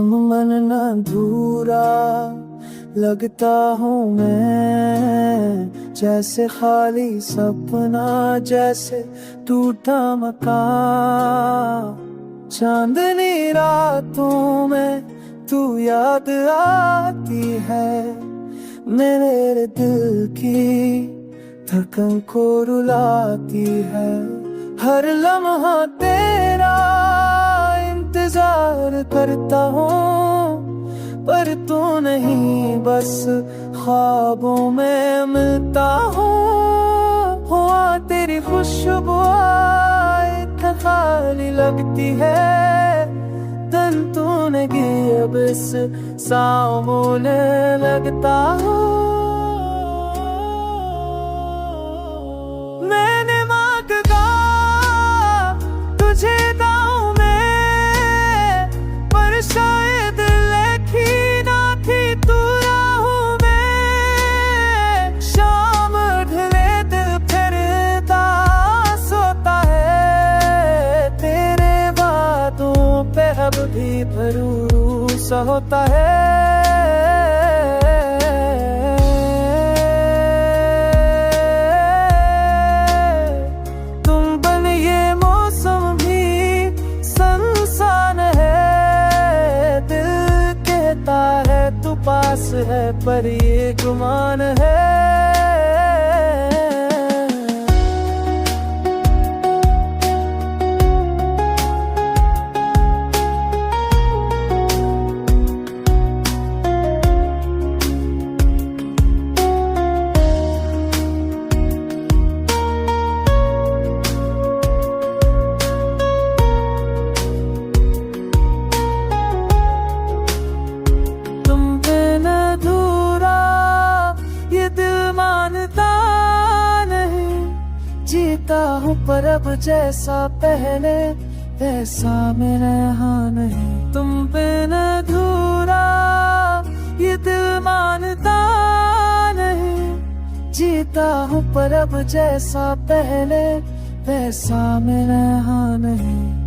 मन न अधूरा लगता हूँ मैं, जैसे खाली सपना, जैसे टूटा मकान। चांदनी रातों में तू याद आती है, मेरे दिल की धड़कन को रुलाती है। हर लम्हा तेरा इंतजार करता हूँ, पर तू नहीं, बस ख्वाबों में मिलता हूँ। हुआ तेरी खुशबू इतना खाली लगती है, दिल तूने की अब इस सामने लगता हूँ। मैंने मांगा तुझे दाऊं में, पर शायद लिखी ना थी तू राहों में। शाम ढले दिल फिरता सोता है, तेरे बातों पे अब भी भरोसा होता है। तू पास है पर ये गुमान है। जीता हूँ पर अब जैसा पहले वैसा मेरा यहाँ नहीं। तुम बिन अधूरा ये दिल मानता नहीं। जीता हूँ पर अब जैसा पहले वैसा मेरा यहाँ नहीं।